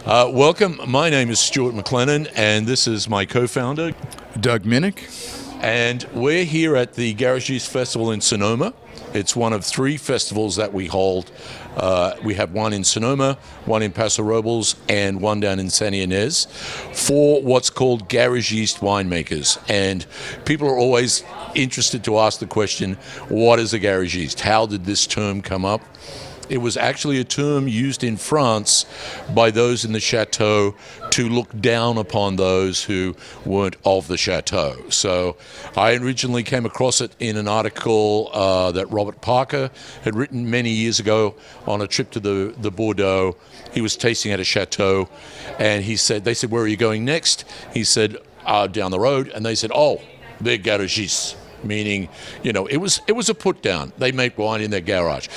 Welcome. My name is Stuart McLennan, and this is my co-founder, Doug Minnick. And we're here at the Garagiste Festival in Sonoma. It's one of 3 festivals that we hold. We have one in Sonoma, one in Paso Robles, and one down in San Ynez for what's called Garagiste winemakers. And people are always interested to ask the question, what is a Garagiste? How did this term come up? It was actually a term used in France by those in the chateau to look down upon those who weren't of the chateau. So I originally came across it in an article that Robert Parker had written many years ago on a trip to the Bordeaux. He was tasting at a chateau, and they said, where are you going next? He said, down the road. And they said, oh, they're Garagistes. Meaning, it was a put down. They make wine in their garage.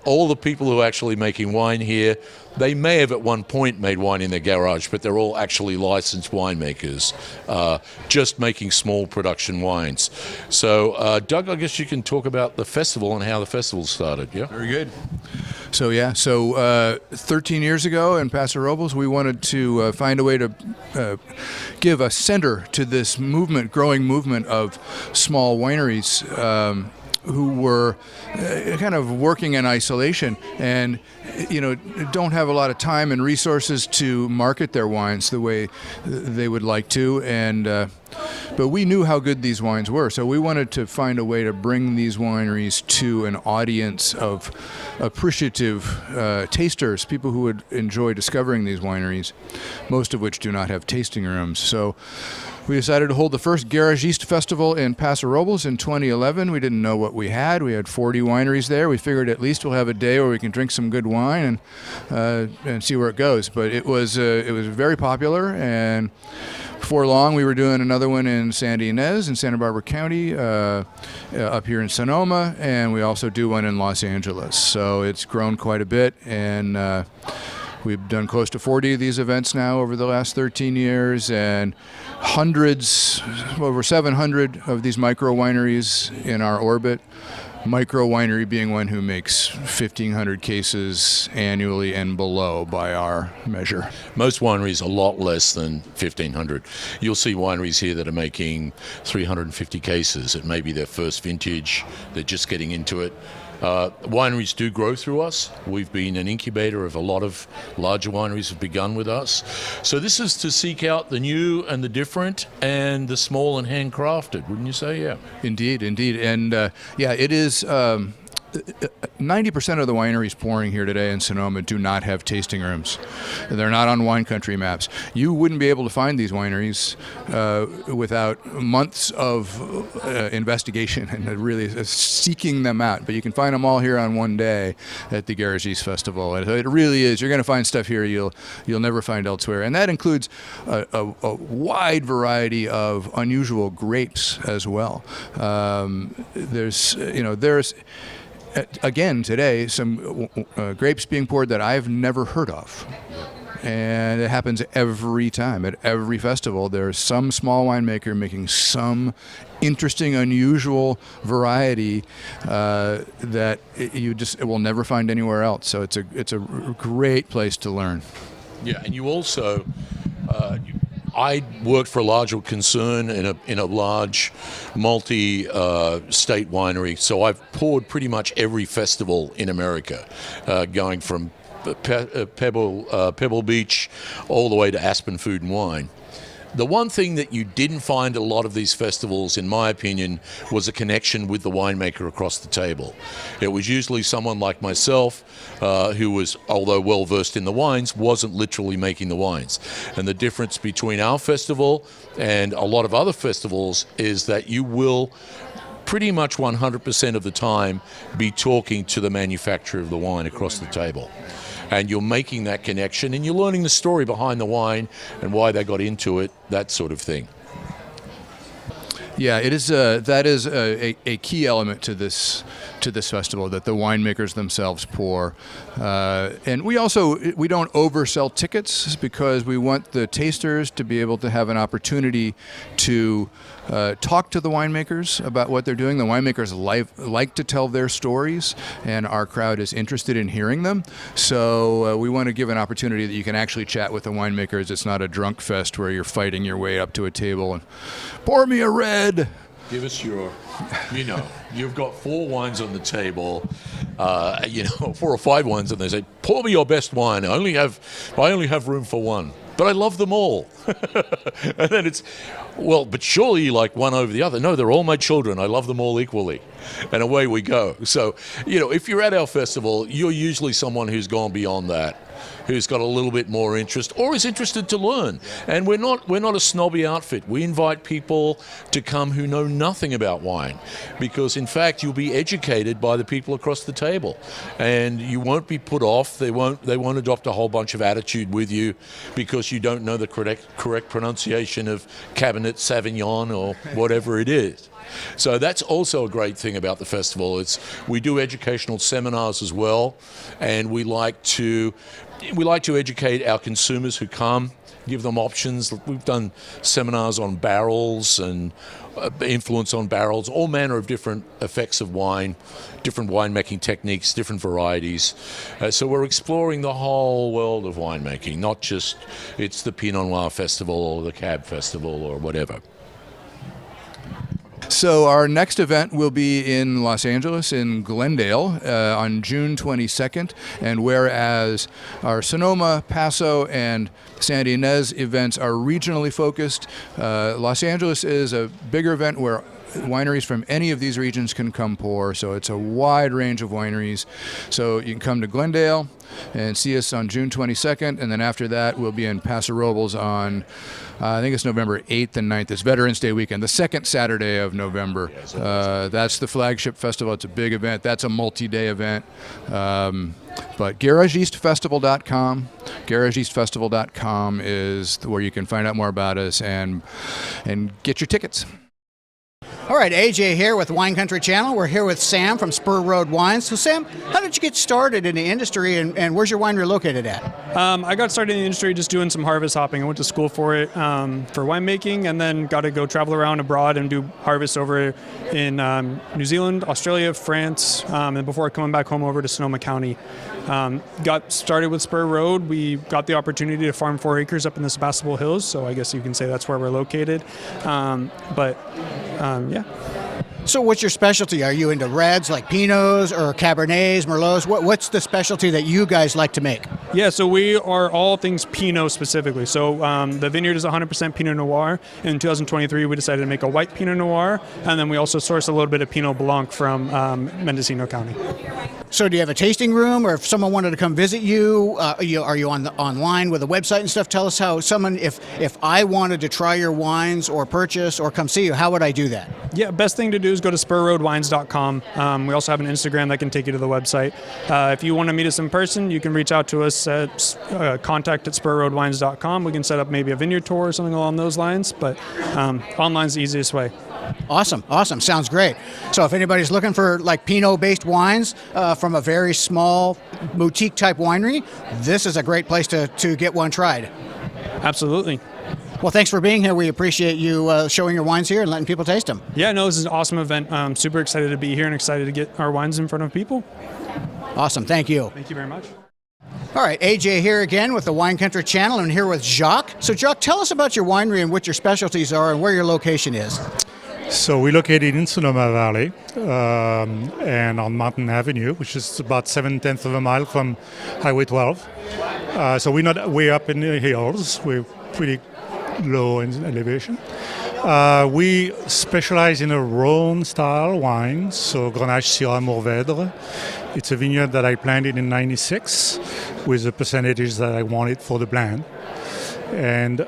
All the people who are actually making wine here, they may have at one point made wine in their garage, but they're all actually licensed winemakers, just making small production wines. So, Doug, I guess you can talk about the festival and how the festival started. Yeah. Very good. So 13 years ago in Paso Robles, we wanted to find a way to give a center to this growing movement of small wineries who were kind of working in isolation and don't have a lot of time and resources to market their wines the way they would like to, but we knew how good these wines were, so we wanted to find a way to bring these wineries to an audience of appreciative tasters, people who would enjoy discovering these wineries, most of which do not have tasting rooms. So we decided to hold the first Garagiste Festival in Paso Robles in 2011. We didn't know what we had. We had 40 wineries there. We figured at least we'll have a day where we can drink some good wine and see where it goes. But it was very popular, and before long we were doing another one in San Ynez in Santa Barbara County, up here in Sonoma, and we also do one in Los Angeles. So it's grown quite a bit, and we've done close to 40 of these events now over the last 13 years, and over 700 of these micro wineries in our orbit. Micro winery being one who makes 1,500 cases annually and below by our measure. Most wineries a lot less than 1,500. You'll see wineries here that are making 350 cases. It may be their first vintage. They're just getting into it. Wineries do grow through us. We've been an incubator of a lot of larger wineries have begun with us. So this is to seek out the new and the different and the small and handcrafted, wouldn't you say? Yeah. Indeed. And it is 90% of the wineries pouring here today in Sonoma do not have tasting rooms. They're not on wine country maps. You wouldn't be able to find these wineries without months of investigation and really seeking them out. But you can find them all here on one day at the Garagiste Festival. And it really is. You're going to find stuff here you'll never find elsewhere. And that includes a wide variety of unusual grapes as well. There's again, today, some grapes being poured that I've never heard of. And it happens every time. At every festival, there's some small winemaker making some interesting, unusual variety that it will never find anywhere else. So it's a great place to learn. Yeah, and you also... I worked for a larger concern in a large multi-state winery, so I've poured pretty much every festival in America, going from Pebble Beach all the way to Aspen Food and Wine. The one thing that you didn't find at a lot of these festivals, in my opinion, was a connection with the winemaker across the table. It was usually someone like myself who was, although well-versed in the wines, wasn't literally making the wines. And the difference between our festival and a lot of other festivals is that you will pretty much 100% of the time be talking to the manufacturer of the wine across the table. And you're making that connection, and you're learning the story behind the wine and why they got into it, that sort of thing. Yeah, it is. That is a key element to this festival, that the winemakers themselves pour, and we don't oversell tickets because we want the tasters to be able to have an opportunity to talk to the winemakers about what they're doing. The winemakers like to tell their stories, and our crowd is interested in hearing them. So we want to give an opportunity that you can actually chat with the winemakers. It's not a drunk fest where you're fighting your way up to a table and pour me a red. Give us your, you've got 4 wines on the table, 4 or 5 wines, and they say, pour me your best wine. I only have room for one, but I love them all. And then it's, well, but surely you like one over the other. No, they're all my children. I love them all equally. And away we go. So, if you're at our festival, you're usually someone who's gone beyond that, who's got a little bit more interest or is interested to learn. And we're not a snobby outfit. We invite people to come who know nothing about wine, because in fact you'll be educated by the people across the table, and you won't be put off. They won't adopt a whole bunch of attitude with you because you don't know the correct pronunciation of Cabernet Sauvignon or whatever it is. So that's also a great thing about the festival. We do educational seminars as well, and we like to educate our consumers who come, give them options. We've done seminars on barrels and influence on barrels, all manner of different effects of wine, different winemaking techniques, different varieties. So we're exploring the whole world of winemaking, not just it's the Pinot Noir Festival or the Cab Festival or whatever. So our next event will be in Los Angeles, in Glendale, on June 22nd. And whereas our Sonoma, Paso, and Santa Ynez events are regionally focused, Los Angeles is a bigger event where wineries from any of these regions can come pour. So it's a wide range of wineries. So you can come to Glendale and see us on June 22nd. And then after that, we'll be in Paso Robles on, I think it's November 8th and 9th. It's Veterans Day weekend, the second Saturday of November. That's the flagship festival. It's a big event. That's a multi-day event. But garagistefestival.com is where you can find out more about us and get your tickets. All right, AJ here with Wine Country Channel. We're here with Sam from Spur Road Wines. So Sam, how did you get started in the industry, and where's your winery located at? I got started in the industry just doing some harvest hopping. I went to school for it, for winemaking, and then got to go travel around abroad and do harvests over in New Zealand, Australia, France, and before coming back home over to Sonoma County. Got started with Spur Road. We got the opportunity to farm 4 acres up in the Sebastopol Hills, so I guess you can say that's where we're located. Yeah. So what's your specialty? Are you into reds like Pinots or Cabernets, Merlots? What's the specialty that you guys like to make? Yeah, so we are all things Pinot specifically. So the vineyard is 100% Pinot Noir. In 2023, we decided to make a white Pinot Noir, and then we also source a little bit of Pinot Blanc from Mendocino County. So do you have a tasting room, or if someone wanted to come visit you, are you online with a website and stuff? Tell us how someone, if I wanted to try your wines or purchase or come see you, how would I do that? Yeah, best thing to do is go to spurroadwines.com. We also have an Instagram that can take you to the website. If you want to meet us in person, you can reach out to us at contact@spurroadwines.com. We can set up maybe a vineyard tour or something along those lines, but online's the easiest way. Awesome. Sounds great. So if anybody's looking for like Pinot-based wines from a very small boutique-type winery, this is a great place to get one tried. Absolutely. Well, thanks for being here. We appreciate you showing your wines here and letting people taste them. Yeah, no, this is an awesome event. I'm super excited to be here and excited to get our wines in front of people. Awesome. Thank you. Thank you very much. All right, AJ here again with the Wine Country Channel, and here with Jacques. So, Jacques, tell us about your winery and what your specialties are and where your location is. So we're located in Sonoma Valley and on Mountain Avenue, which is about 7/10 of a mile from Highway 12. So we're not way up in the hills. We're pretty low in elevation. We specialize in a Rhone-style wine, so Grenache, Syrah, Mourvèdre. It's a vineyard that I planted in '96 with the percentages that I wanted for the blend. And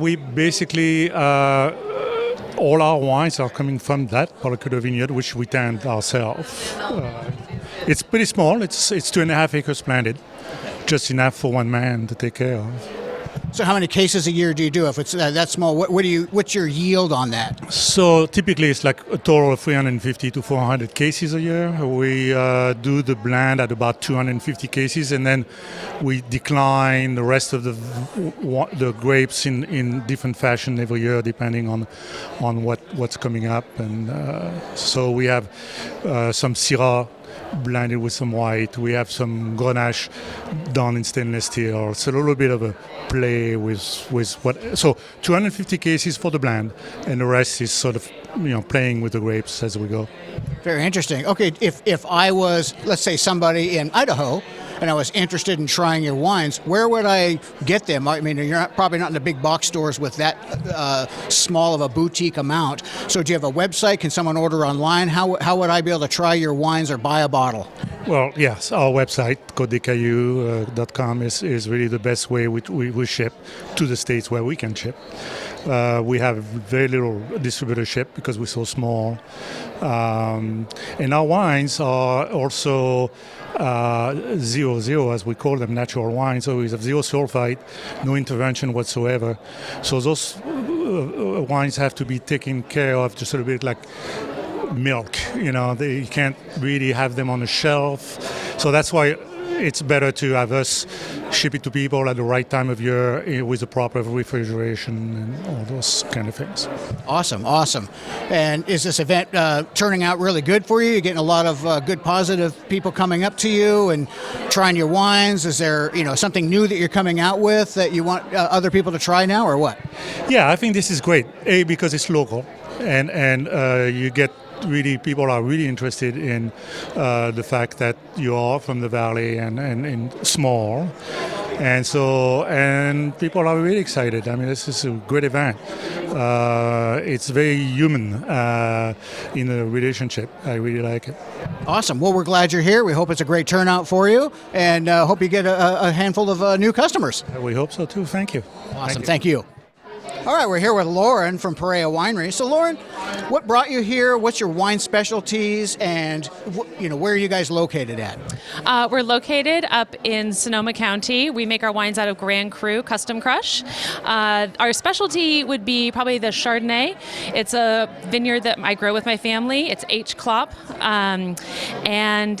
we basically, all our wines are coming from that particular vineyard, which we tend ourselves. It's pretty small. It's 2.5 acres planted, just enough for one man to take care of. So how many cases a year do you do? If it's that small, what's your yield on that? So typically it's like a total of 350 to 400 cases a year. We do the blend at about 250 cases, and then we decline the rest of the grapes in different fashion every year, depending on what's coming up. And so we have some Syrah blended with some white. We have some Grenache done in stainless steel. It's a little bit of a play with what. So 250 cases for the blend, and the rest is sort of playing with the grapes as we go. Very interesting. Okay, if I was, let's say, somebody in Idaho, and I was interested in trying your wines, where would I get them? I mean, you're probably not in the big box stores with that small of a boutique amount. So do you have a website? Can someone order online? How would I be able to try your wines or buy a bottle? Well, yes, our website, codecaillou.com, is really the best way we ship to the states where we can ship. We have very little distributorship because we're so small. And our wines are also 0-0, as we call them, natural wines. So we have zero sulfite, no intervention whatsoever. So those wines have to be taken care of just a little bit like milk. You can't really have them on the shelf. So that's why it's better to have us ship it to people at the right time of year with the proper refrigeration and all those kind of things. Awesome. And is this event turning out really good for you? You're getting a lot of good, positive people coming up to you and trying your wines. Is there, something new that you're coming out with that you want other people to try now, or what? Yeah, I think this is great. Because it's local, and you get. Really, people are really interested in the fact that you are from the valley and small, and people are really excited. I mean, this is a great event. It's very human in a relationship. I really like it. Awesome. Well, we're glad you're here. We hope it's a great turnout for you, and hope you get a handful of new customers. We hope so too. Thank you. Awesome. Thank you. All right, we're here with Lauren from Perea Winery. So, Lauren, what brought you here? What's your wine specialties, and where are you guys located at? We're located up in Sonoma County. We make our wines out of Grand Cru Custom Crush. Our specialty would be probably the Chardonnay. It's a vineyard that I grow with my family. It's H. Klopp, and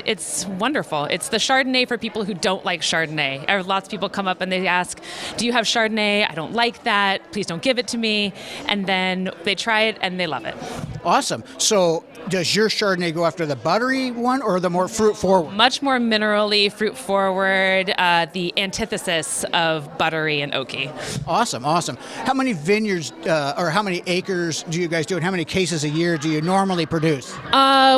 it's wonderful. It's the Chardonnay for people who don't like Chardonnay. Lots of people come up and they ask, "Do you have Chardonnay? I don't like that. Please don't give it to me." And then they try it and they love it. Awesome. So does your Chardonnay go after the buttery one or the more fruit forward? Much more minerally, fruit forward, the antithesis of buttery and oaky. Awesome. How many vineyards or how many acres do you guys do, and how many cases a year do you normally produce?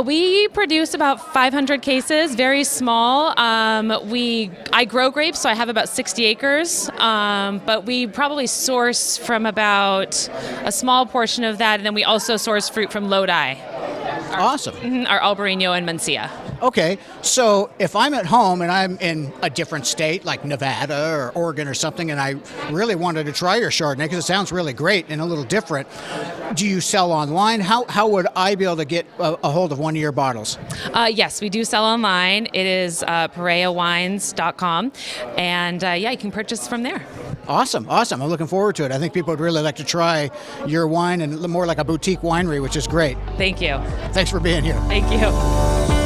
We produce about 500 cases, very small. I grow grapes, so I have about 60 acres, but we probably source from about a small portion of that, and then we also source fruit from Lodi. Awesome. Our Albarino and Mencia. Okay, so if I'm at home and I'm in a different state like Nevada or Oregon or something, and I really wanted to try your Chardonnay because it sounds really great and a little different, do you sell online? How would I be able to get a hold of one of your bottles? Yes, we do sell online. It is pereawines.com, and you can purchase from there. Awesome. I'm looking forward to it. I think people would really like to try your wine, and more like a boutique winery, which is great. Thank you. Thanks for being here. Thank you.